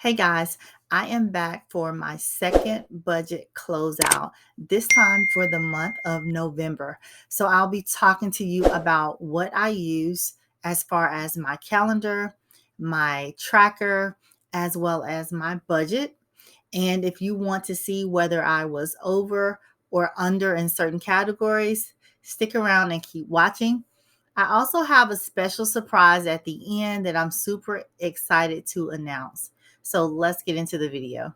Hey guys, I am back for my second budget closeout, this time for the month of November. So I'll be talking to you about what I use as far as my calendar, my tracker, as well as my budget. And if you want to see whether I was over or under in certain categories, stick around and keep watching. I also have a special surprise at the end that I'm super excited to announce. So let's get into the video.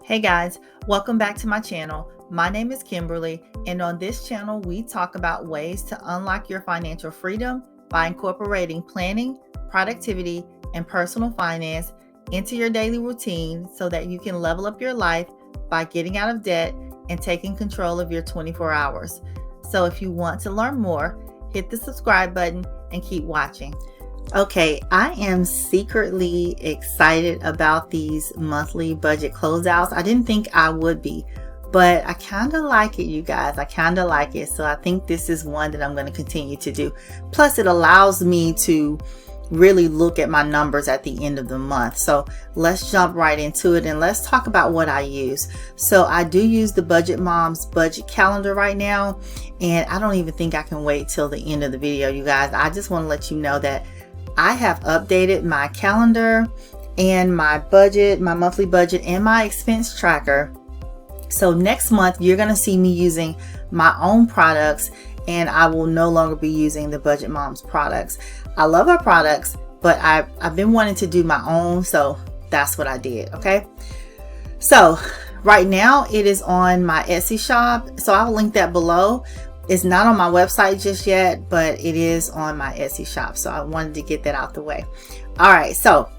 Hey guys, welcome back to my channel. My name is Kimberly, and on this channel, we talk about ways to unlock your financial freedom by incorporating planning, productivity, and personal finance into your daily routine so that you can level up your life by getting out of debt and taking control of your 24 hours. So if you want to learn more, hit the subscribe button and keep watching. Okay, I am secretly excited about these monthly budget closeouts. I didn't think I would be, but I kind of like it, you guys. I kind of like it. So I think this is one that I'm going to continue to do. Plus, it allows me to really look at my numbers at the end of the month. So let's jump right into it and let's talk about what I use. So I do use the Budget Mom's budget calendar right now, and I don't even think I can wait till the end of the video, you guys. I just want to let you know that I have updated my calendar and my budget, my monthly budget, and my expense tracker. So next month, you're going to see me using my own products, and I will no longer be using the Budget Mom's products. I love our products, but I've been wanting to do my own, so that's what I did, okay? So right now, it is on my Etsy shop, so I'll link that below. It's not on my website just yet, but it is on my Etsy shop. So I wanted to get that out the way. All right, so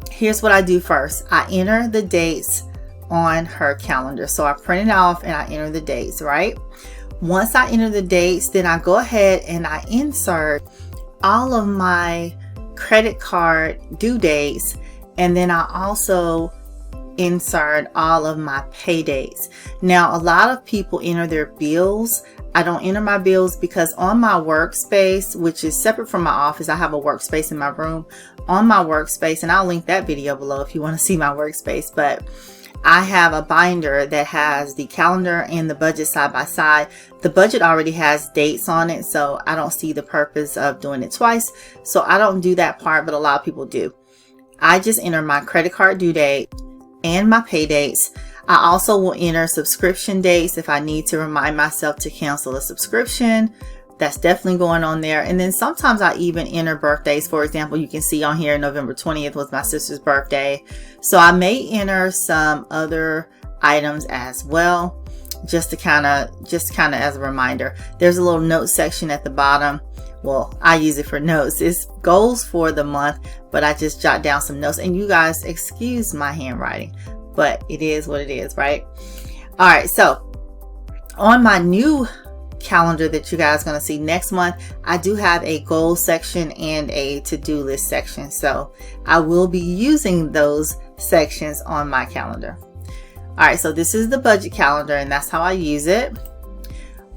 here's what I do first. I enter the dates on her calendar. So I print it off and I enter the dates, right? Once I enter the dates, then I go ahead and I insert all of my credit card due dates. And then I also insert all of my pay dates. Now, a lot of people enter their bills. I don't enter my bills because on my workspace, which is separate from my office, I have a workspace in my room. On my workspace, and I'll link that video below if you want to see my workspace, but I have a binder that has the calendar and the budget side by side. The budget already has dates on it, so I don't see the purpose of doing it twice. So I don't do that part, but a lot of people do. I just enter my credit card due date and my pay dates. I also will enter subscription dates if I need to remind myself to cancel a subscription. That's definitely going on there. And then sometimes I even enter birthdays. For example, you can see on here November 20th was my sister's birthday. So I may enter some other items as well, just kind of as a reminder. There's a little note section at the bottom. Well, I use it for notes. It's goals for the month, but I just jot down some notes. And you guys, excuse my handwriting, but it is what it is, right? All right, so on my new calendar that you guys are going to see next month, I do have a goal section and a to-do list section. So I will be using those sections on my calendar. All right, so this is the budget calendar, and that's how I use it.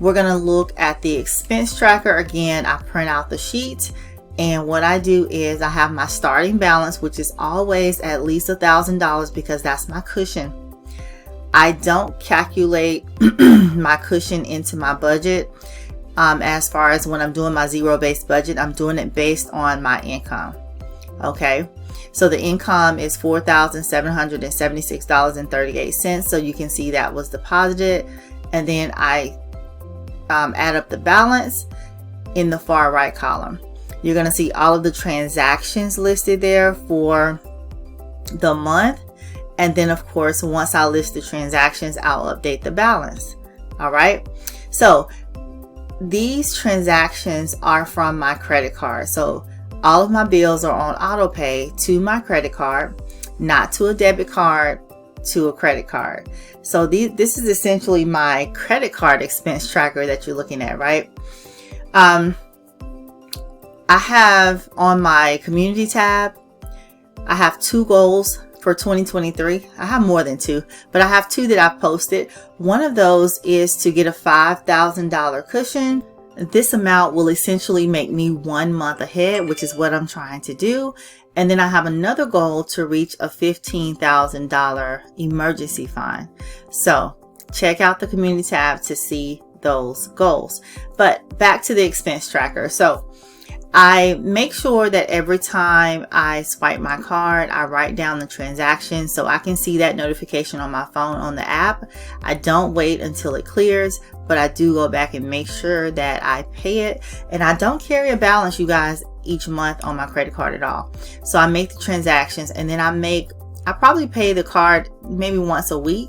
We're going to look at the expense tracker. Again, I print out the sheet. And what I do is I have my starting balance, which is always at least $1,000 because that's my cushion. I don't calculate my cushion into my budget. As far as when I'm doing my zero-based budget, I'm doing it based on my income. Okay, so the income is $4,776.38. So you can see that was deposited, and then I add up the balance in the far right column. You're going to see all of the transactions listed there for the month. And then, of course, once I list the transactions, I'll update the balance. All right. So these transactions are from my credit card. So all of my bills are on auto pay to my credit card, not to a debit card, to a credit card. So this is essentially my credit card expense tracker that you're looking at, right? I have on my community tab, I have 2 goals for 2023. I have more than 2, but I have 2 that I've posted. One of those is to get a $5,000 cushion. This amount will essentially make me 1 month ahead, which is what I'm trying to do. And then I have another goal to reach a $15,000 emergency fund. So check out the community tab to see those goals. But back to the expense tracker. So I make sure that every time I swipe my card, I write down the transaction so I can see that notification on my phone on the app. I don't wait until it clears, but I do go back and make sure that I pay it. And I don't carry a balance, you guys, each month on my credit card at all. So I make the transactions, and then I probably pay the card maybe once a week.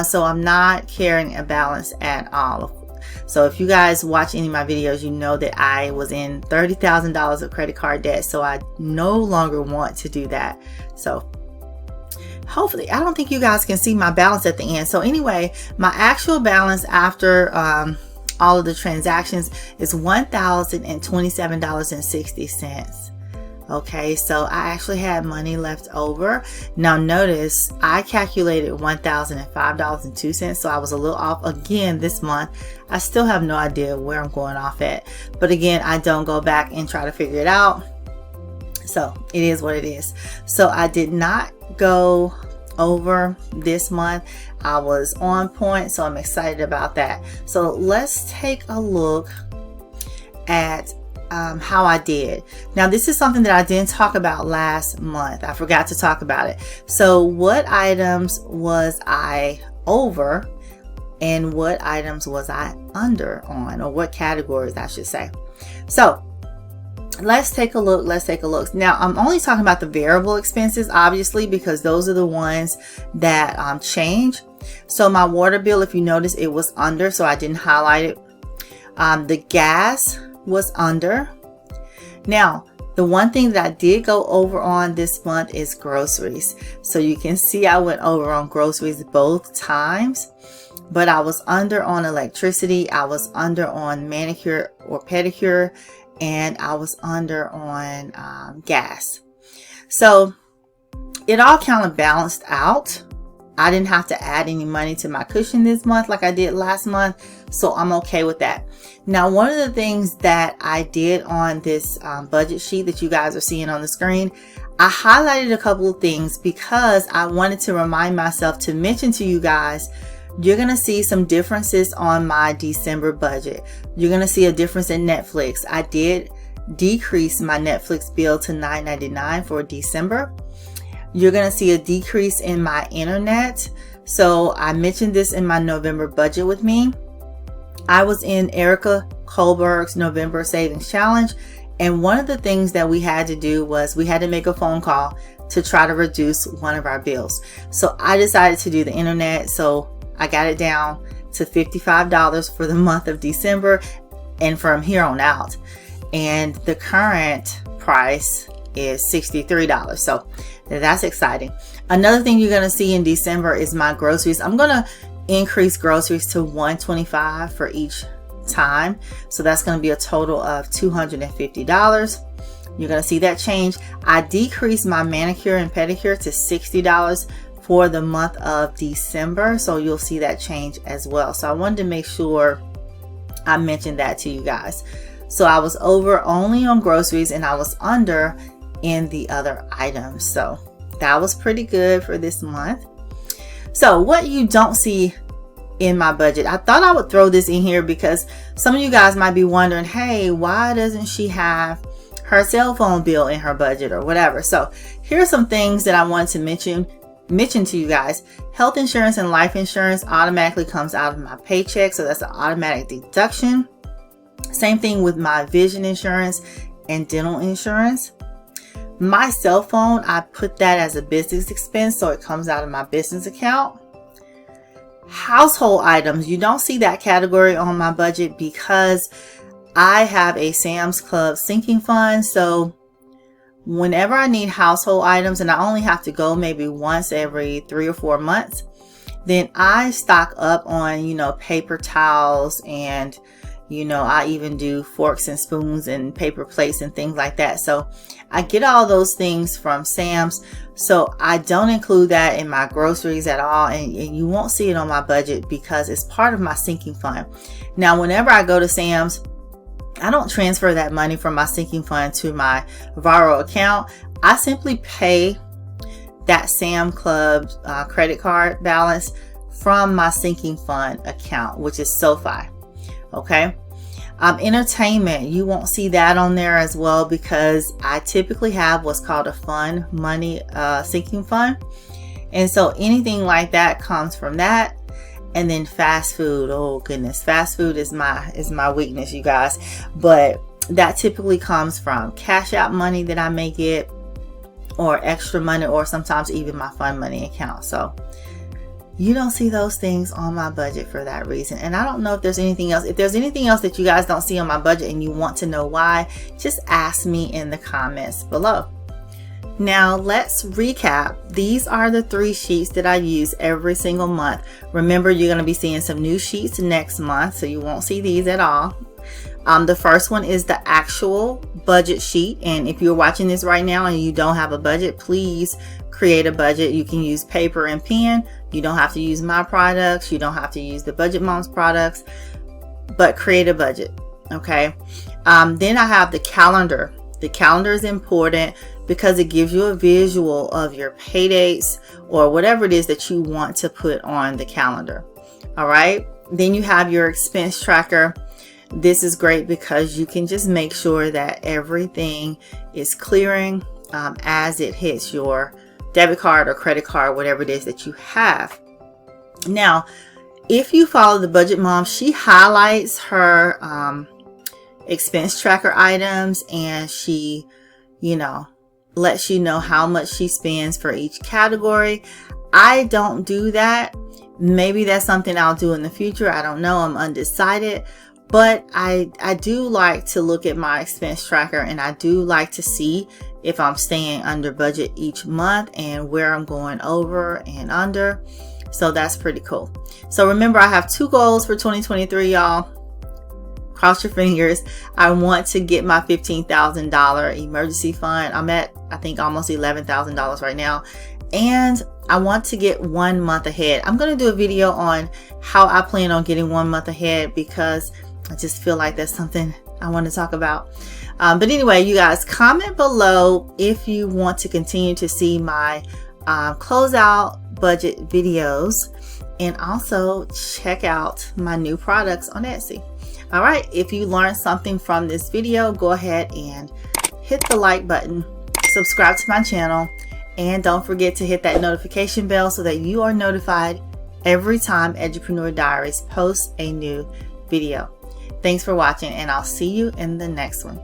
So I'm not carrying a balance at all. So if you guys watch any of my videos, you know that I was in $30,000 of credit card debt. So I no longer want to do that. So hopefully, I don't think you guys can see my balance at the end. So anyway, my actual balance after all of the transactions is $1,027.60. Okay, so I actually had money left over. Now notice I calculated $1,005.02, so I was a little off again this month. I still have no idea where I'm going off at, but again, I don't go back and try to figure it out. So it is what it is. So I did not go over this month. I was on point, so I'm excited about that. So let's take a look at how I did. Now, this is something that I didn't talk about last month. I forgot to talk about it. So what items was I over and what items was I under on, or what categories I should say. So let's take a look. Now, I'm only talking about the variable expenses, obviously, because those are the ones that change. So my water bill, if you notice, it was under, so I didn't highlight it. The gas was under. Now, the one thing that I did go over on this month is groceries. So you can see I went over on groceries both times, but I was under on electricity, I was under on manicure or pedicure, and I was under on gas. So it all kind of balanced out. I didn't have to add any money to my cushion this month like I did last month, so I'm okay with that. Now, one of the things that I did on this budget sheet that you guys are seeing on the screen, I highlighted a couple of things because I wanted to remind myself to mention to you guys, you're going to see some differences on my December budget. You're going to see a difference in Netflix. I did decrease my Netflix bill to $9.99 for December. You're going to see a decrease in my internet. So I mentioned this in my November budget with me. I was in Erica Kohlberg's November Savings Challenge. And one of the things that we had to do was we had to make a phone call to try to reduce one of our bills. So I decided to do the internet. So I got it down to $55 for the month of December and from here on out. And the current price is $63. So that's exciting. Another thing you're going to see in December is my groceries. I'm going to increase groceries to $125 for each time. So that's going to be a total of $250. You're going to see that change. I decreased my manicure and pedicure to $60 for the month of December. So you'll see that change as well. So I wanted to make sure I mentioned that to you guys. So I was over only on groceries and I was under in the other items. So that was pretty good for this month. So what you don't see in my budget, I thought I would throw this in here because some of you guys might be wondering, hey, why doesn't she have her cell phone bill in her budget or whatever? So here are some things that I want to mention to you guys. Health insurance and life insurance automatically comes out of my paycheck, so that's an automatic deduction. Same thing with my vision insurance and dental insurance. My cell phone, I put that as a business expense, so it comes out of my business account. Household items, you don't see that category on my budget because I have a Sam's Club sinking fund. So whenever I need household items, and I only have to go maybe once every 3 or 4 months, then I stock up on, paper towels and I even do forks and spoons and paper plates and things like that. So I get all those things from Sam's. So I don't include that in my groceries at all. And you won't see it on my budget because it's part of my sinking fund. Now, whenever I go to Sam's, I don't transfer that money from my sinking fund to my Varo account. I simply pay that Sam Club credit card balance from my sinking fund account, which is SoFi. Okay. Entertainment, you won't see that on there as well, because I typically have what's called a fund money sinking fund. And so anything like that comes from that. And then fast food, oh goodness, fast food is my weakness, you guys. But that typically comes from cash out money that I may get, or extra money, or sometimes even my fund money account. So you don't see those things on my budget for that reason. And I don't know if there's anything else. If there's anything else that you guys don't see on my budget and you want to know why, just ask me in the comments below. Now let's recap. These are the 3 sheets that I use every single month. Remember, you're going to be seeing some new sheets next month, so you won't see these at all. The first one is the actual budget sheet. And if you're watching this right now and you don't have a budget, please create a budget. You can use paper and pen. You don't have to use my products. You don't have to use the Budget Moms products, but create a budget. Okay. Then I have the calendar. The calendar is important because it gives you a visual of your pay dates or whatever it is that you want to put on the calendar. All right. Then you have your expense tracker. This is great because you can just make sure that everything is clearing as it hits your debit card or credit card, whatever it is that you have. Now, if you follow the Budget Mom, she highlights her expense tracker items, and she, lets you know how much she spends for each category. I don't do that. Maybe that's something I'll do in the future. I don't know. I'm undecided. But I do like to look at my expense tracker, and I do like to see if I'm staying under budget each month and where I'm going over and under. So that's pretty cool. So remember, I have 2 goals for 2023, y'all. Cross your fingers. I want to get my $15,000 emergency fund. I'm at, I think, almost $11,000 right now. And I want to get 1 month ahead. I'm going to do a video on how I plan on getting 1 month ahead, because I just feel like that's something I want to talk about. But anyway, you guys, comment below if you want to continue to see my closeout budget videos, and also check out my new products on Etsy. All right, if you learned something from this video, go ahead and hit the like button, subscribe to my channel, and don't forget to hit that notification bell so that you are notified every time Edupreneur Diaries posts a new video. Thanks for watching, and I'll see you in the next one.